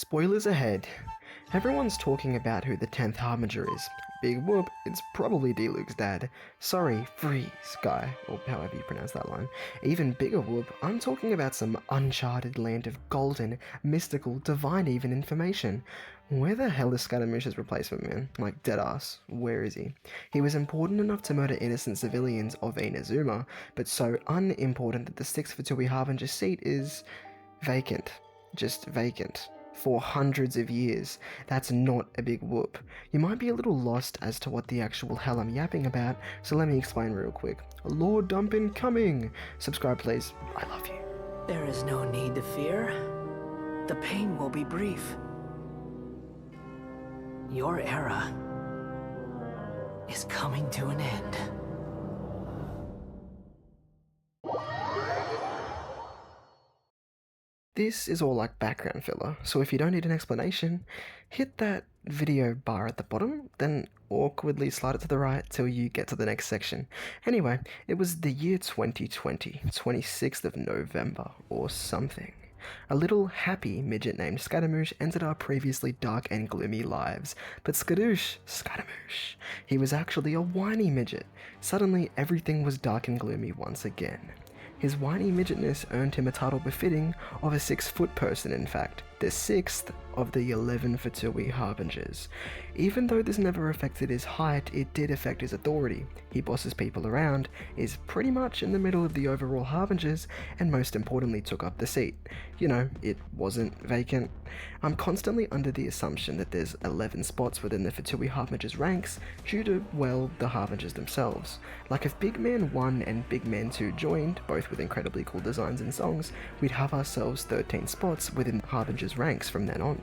Spoilers ahead. Everyone's talking about who the 10th Harbinger is. Big whoop, it's probably D-Luke's dad. Sorry, freeze, guy, or however you pronounce that line. Even bigger whoop, I'm talking about some uncharted land of golden, mystical, divine even information. Where the hell is Scaramush's replacement, man? Like, deadass. Where is he? He was important enough to murder innocent civilians of Inazuma, but so unimportant that the 6th Fatui Harbinger's seat is vacant. Just vacant. For hundreds of years. That's not a big whoop. You might be a little lost as to what the actual hell I'm yapping about, so let me explain real quick. Lore dump incoming! Subscribe please. I love you. There is no need to fear. The pain will be brief. Your era is coming to an end. This is all like background filler, so if you don't need an explanation, hit that video bar at the bottom, then awkwardly slide it to the right till you get to the next section. Anyway, it was the year 2020, 26th of November, or something. A little happy midget named Scaramush ended our previously dark and gloomy lives, but Scaramush, he was actually a whiny midget. Suddenly, everything was dark and gloomy once again. His whiny midgetness earned him a title befitting of a 6-foot person, in fact, the 6th of the 11 Fatui Harbingers. Even though this never affected his height, it did affect his authority. He bosses people around, is pretty much in the middle of the overall Harbingers, and most importantly took up the seat. You know, it wasn't vacant. I'm constantly under the assumption that there's 11 spots within the Fatui Harbingers ranks due to, well, the Harbingers themselves. Like if Big Man 1 and Big Man 2 joined, both with incredibly cool designs and songs, we'd have ourselves 13 spots within Harbingers ranks from then on.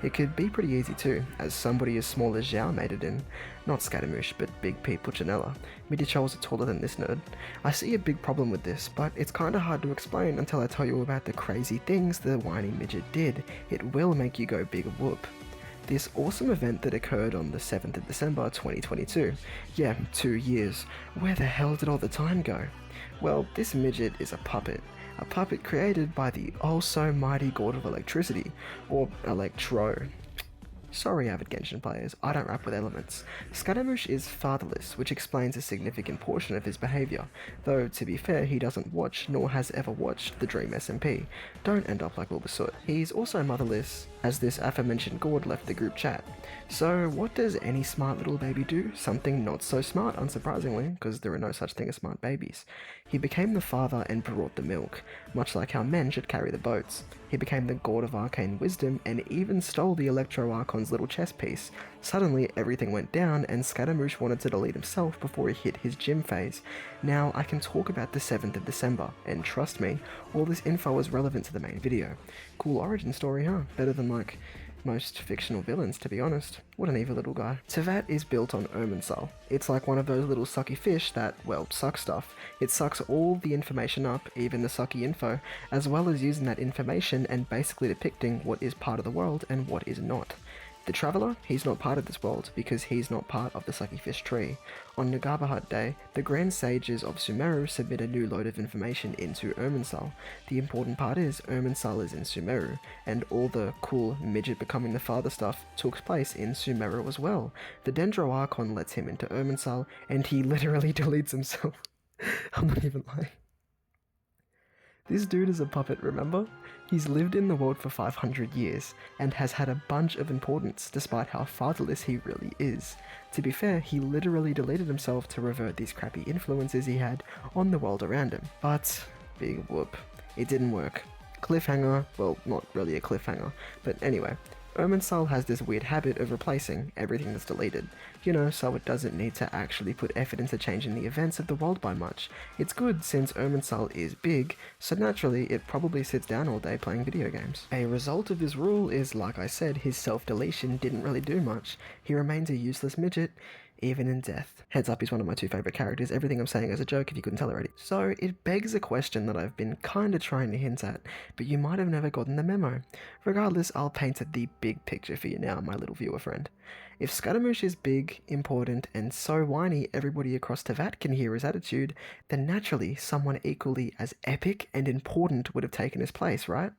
It could be pretty easy too, as somebody as small as Zhao made it in. Not Scaramush, but Big P Puccinella. MIDI trolls are taller than this nerd. I see a big problem with this, but it's kinda hard to explain until I tell you about the crazy things the whiny midget did. It will make you go big whoop. This awesome event that occurred on the 7th of December 2022. Yeah, 2 years. Where the hell did all the time go? Well, this midget is a puppet created by the oh-so-mighty god of electricity, or Electro. Sorry, avid Genshin players, I don't rap with elements. Scaramush is fatherless, which explains a significant portion of his behaviour, though to be fair he doesn't watch nor has ever watched the Dream SMP. Don't end up like Bulbasaur. He's also motherless, as this aforementioned god left the group chat. So what does any smart little baby do? Something not so smart, unsurprisingly, because there are no such thing as smart babies. He became the father and brought the milk, much like how men should carry the boats. He became the god of arcane wisdom and even stole the Electro Archon's little chess piece. Suddenly, everything went down and Scaramush wanted to delete himself before he hit his gym phase. Now, I can talk about the 7th of December, and trust me, all this info is relevant to the main video. Cool origin story, huh? Better than like most fictional villains, to be honest. What an evil little guy. Teyvat is built on Irminsul. It's like one of those little sucky fish that, well, suck stuff. It sucks all the information up, even the sucky info, as well as using that information and basically depicting what is part of the world and what is not. The Traveller, he's not part of this world because he's not part of the Sucky Fish tree. On Nagabahut Day, the Grand Sages of Sumeru submit a new load of information into Irminsul. The important part is Irminsul is in Sumeru, and all the cool midget becoming the father stuff took place in Sumeru as well. The Dendro Archon lets him into Irminsul, and he literally deletes himself. I'm not even lying. This dude is a puppet, remember? He's lived in the world for 500 years, and has had a bunch of importance despite how fatherless he really is. To be fair, he literally deleted himself to revert these crappy influences he had on the world around him. But, big whoop, it didn't work. Cliffhanger, well, not really a cliffhanger, but anyway. Irminsul has this weird habit of replacing everything that's deleted, you know, so it doesn't need to actually put effort into changing the events of the world by much. It's good since Irminsul is big, so naturally it probably sits down all day playing video games. A result of this rule is, like I said, his self-deletion didn't really do much. He remains a useless midget, even in death. Heads up, he's one of my 2 favourite characters. Everything I'm saying is a joke if you couldn't tell already. So it begs a question that I've been kinda trying to hint at, but you might have never gotten the memo. Regardless, I'll paint the big picture for you now, my little viewer friend. If Scaramush is big, important, and so whiny everybody across Teyvat can hear his attitude, then naturally someone equally as epic and important would have taken his place, right?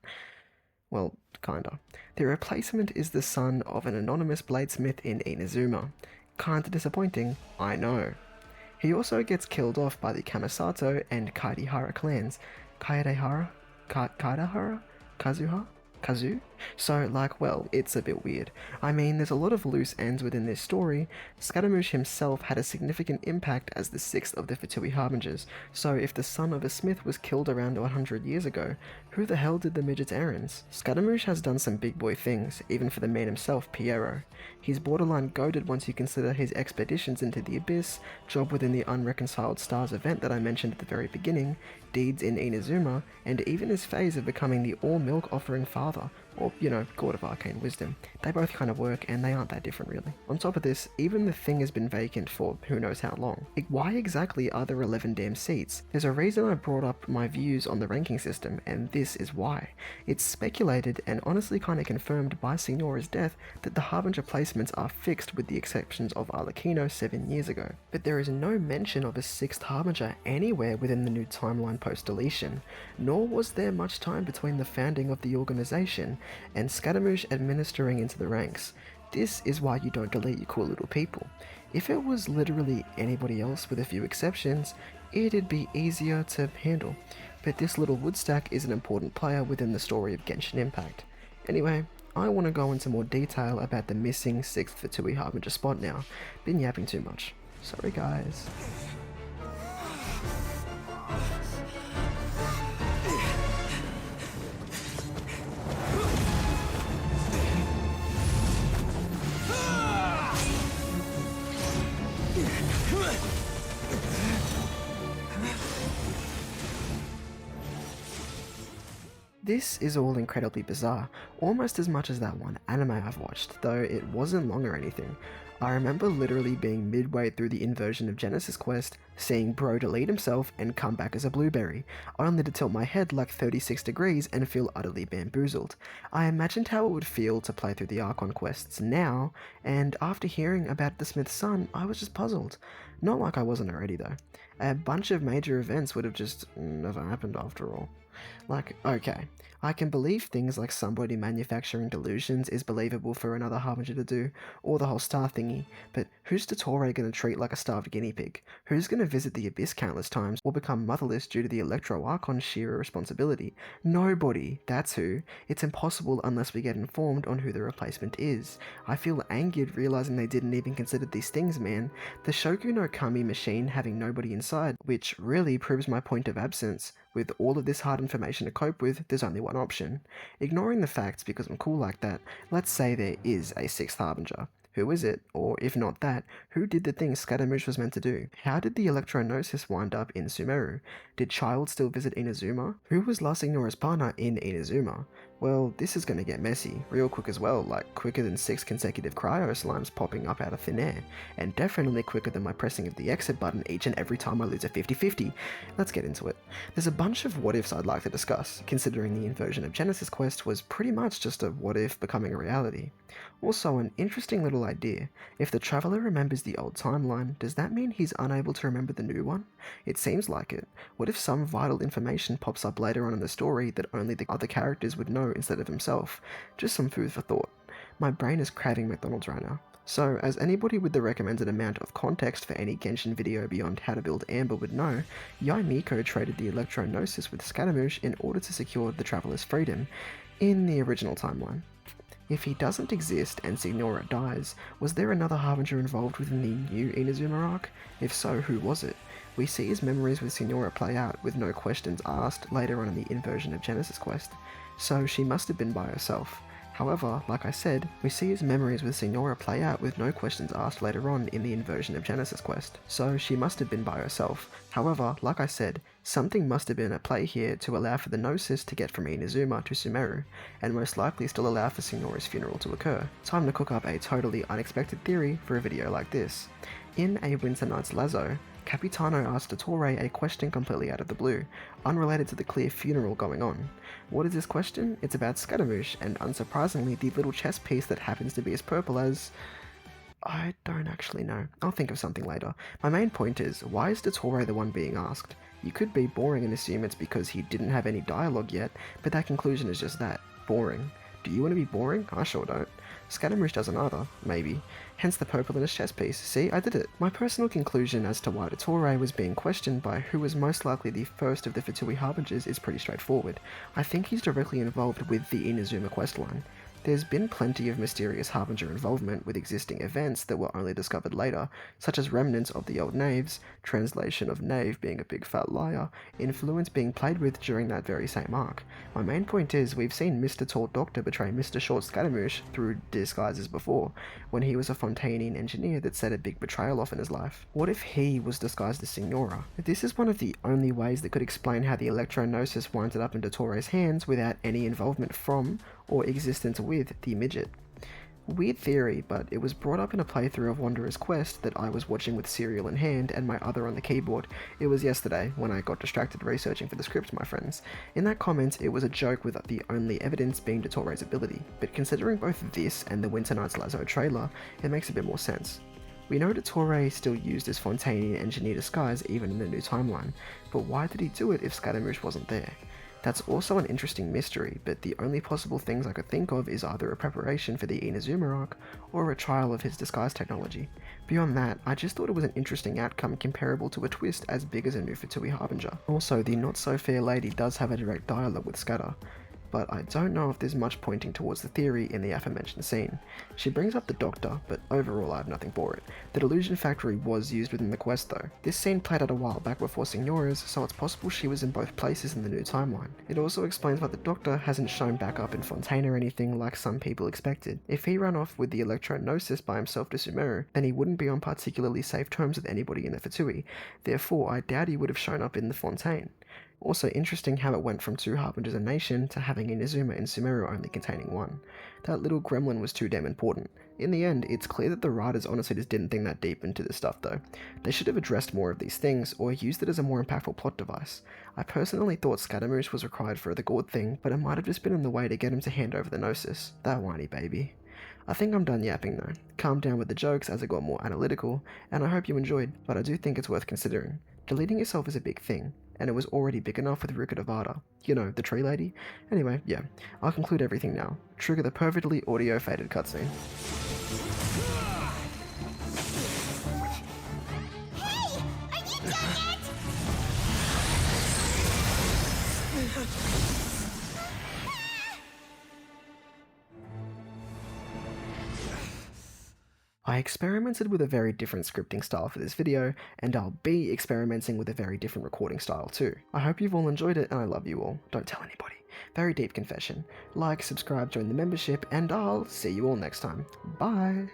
Well, kinda. The replacement is the son of an anonymous bladesmith in Inazuma. Kinda disappointing, I know. He also gets killed off by the Kamisato and Kaidehara clans. Kaidehara? Kaidehara? Kazuha? Kazu? So, like, well, it's a bit weird. I mean, there's a lot of loose ends within this story. Scaramouche himself had a significant impact as the sixth of the Fatui Harbingers, so if the son of a smith was killed around 100 years ago, who the hell did the midget's errands? Scaramouche has done some big boy things, even for the man himself, Piero. He's borderline goated once you consider his expeditions into the Abyss, job within the Unreconciled Stars event that I mentioned at the very beginning, deeds in Inazuma, and even his phase of becoming the all-milk offering father, or, you know, God of Arcane Wisdom. They both kind of work, and they aren't that different really. On top of this, even the thing has been vacant for who knows how long. Why exactly are there 11 damn seats? There's a reason I brought up my views on the ranking system, and this is why. It's speculated, and honestly kinda confirmed by Signora's death, that the Harbinger placements are fixed with the exceptions of Arlecchino 7 years ago. But there is no mention of a 6th Harbinger anywhere within the new timeline post-deletion, nor was there much time between the founding of the organization and Scaramouche administering into the ranks. This is why you don't delete your cool little people. If it was literally anybody else with a few exceptions, it'd be easier to handle, but this little woodstack is an important player within the story of Genshin Impact. Anyway, I want to go into more detail about the missing 6th Fatui Harbinger spot now. Been yapping too much. Sorry guys. This is all incredibly bizarre, almost as much as that one anime I've watched, though it wasn't long or anything. I remember literally being midway through the inversion of Genesis Quest, seeing Bro delete himself and come back as a blueberry, only to tilt my head like 36 degrees and feel utterly bamboozled. I imagined how it would feel to play through the Archon quests now, and after hearing about the Smith's son, I was just puzzled. Not like I wasn't already though. A bunch of major events would have just never happened after all. Like, okay, I can believe things like somebody manufacturing delusions is believable for another Harbinger to do, or the whole star thingy, but who's Dottore gonna treat like a starved guinea pig? Who's gonna visit the Abyss countless times, or become motherless due to the Electro Archon's sheer irresponsibility? Nobody, that's who. It's impossible unless we get informed on who the replacement is. I feel angered realizing they didn't even consider these things, man. The Shoku no Kami machine having nobody inside, which really proves my point of absence. With all of this hard information to cope with, there's only one option. Ignoring the facts because I'm cool like that, let's say there is a 6th Harbinger. Who is it? Or if not that, who did the thing Scaramouche was meant to do? How did the Electro-Gnosis wind up in Sumeru? Did Childe still visit Inazuma? Who was La Signora's partner in Inazuma? Well, this is gonna get messy, real quick as well, like quicker than 6 consecutive cryo slimes popping up out of thin air, and definitely quicker than my pressing of the exit button each and every time I lose a 50-50. Let's get into it. There's a bunch of what ifs I'd like to discuss, considering the inversion of Genesis Quest was pretty much just a what if becoming a reality. Also, an interesting little idea. If the Traveler remembers the old timeline, does that mean he's unable to remember the new one? It seems like it. What if some vital information pops up later on in the story that only the other characters would know instead of himself? Just some food for thought. My brain is craving McDonald's right now. So, as anybody with the recommended amount of context for any Genshin video beyond how to build Amber would know, Yae Miko traded the Electro-Gnosis with Scaramouche in order to secure the Traveler's freedom in the original timeline. If he doesn't exist and Signora dies, was there another Harbinger involved within the new Inazuma arc? If so, who was it? We see his memories with Signora play out with no questions asked later on in the inversion of Genesis Quest, so she must have been by herself. However, like I said, we see his memories with Signora play out with no questions asked later on in the inversion of Genesis Quest, so she must have been by herself. However, like I said, something must have been at play here to allow for the Gnosis to get from Inazuma to Sumeru, and most likely still allow for Signora's funeral to occur. Time to cook up a totally unexpected theory for a video like this. In A Winter Night's Lazo, Capitano asked Dottore a question completely out of the blue, unrelated to the clear funeral going on. What is this question? It's about Scaramouche, and unsurprisingly the little chess piece that happens to be as purple as... I don't actually know. I'll think of something later. My main point is, why is Dottore the one being asked? You could be boring and assume it's because he didn't have any dialogue yet, but that conclusion is just that. Boring. Do you want to be boring? I sure don't. Scaramouche doesn't either, maybe. Hence the purple in his chest piece. See, I did it. My personal conclusion as to why Dottore was being questioned by who was most likely the first of the Fatui Harbingers is pretty straightforward. I think he's directly involved with the Inazuma questline. There's been plenty of mysterious Harbinger involvement with existing events that were only discovered later, such as remnants of the old Knaves, translation of Knave being a big fat liar, influence being played with during that very same arc. My main point is, we've seen Mr. Tall Doctor betray Mr. Short Scaramouche through disguises before, when he was a Fontainian engineer that set a big betrayal off in his life. What if he was disguised as Signora? This is one of the only ways that could explain how the Electro-Gnosis winded up in Dottore's hands without any involvement from or existence with the midget. Weird theory, but it was brought up in a playthrough of Wanderer's Quest that I was watching with cereal in hand and my other on the keyboard. It was yesterday, when I got distracted researching for the script, my friends. In that comment, it was a joke with the only evidence being Dottore's ability, but considering both this and the Winter Nights Lazo trailer, it makes a bit more sense. We know Dottore still used his Fontainian engineer disguise even in the new timeline, but why did he do it if Scaramouche wasn't there? That's also an interesting mystery, but the only possible things I could think of is either a preparation for the Inazuma arc, or a trial of his disguise technology. Beyond that, I just thought it was an interesting outcome comparable to a twist as big as a new Fatui Harbinger. Also, the not-so-fair lady does have a direct dialogue with Scatter, but I don't know if there's much pointing towards the theory in the aforementioned scene. She brings up the Doctor, but overall I have nothing for it. The Delusion Factory was used within the quest though. This scene played out a while back before Signora's, so it's possible she was in both places in the new timeline. It also explains why the Doctor hasn't shown back up in Fontaine or anything like some people expected. If he ran off with the Electro-Gnosis by himself to Sumeru, then he wouldn't be on particularly safe terms with anybody in the Fatui, therefore I doubt he would have shown up in the Fontaine. Also interesting how it went from 2 Harbingers a nation to having Inazuma and Sumeru only containing 1. That little gremlin was too damn important. In the end, it's clear that the writers honestly just didn't think that deep into this stuff though. They should have addressed more of these things, or used it as a more impactful plot device. I personally thought Scaramouche was required for the gourd thing, but it might have just been in the way to get him to hand over the Gnosis. That whiny baby. I think I'm done yapping though. Calm down with the jokes as it got more analytical, and I hope you enjoyed, but I do think it's worth considering. Deleting yourself is a big thing, and it was already big enough with Ruka Devada. You know, the tree lady? Anyway, yeah, I'll conclude everything now. Trigger the perfectly audio faded cutscene. Hey! Are you done yet? I experimented with a very different scripting style for this video, and I'll be experimenting with a very different recording style too. I hope you've all enjoyed it, and I love you all. Don't tell anybody. Very deep confession. Like, subscribe, join the membership, and I'll see you all next time. Bye!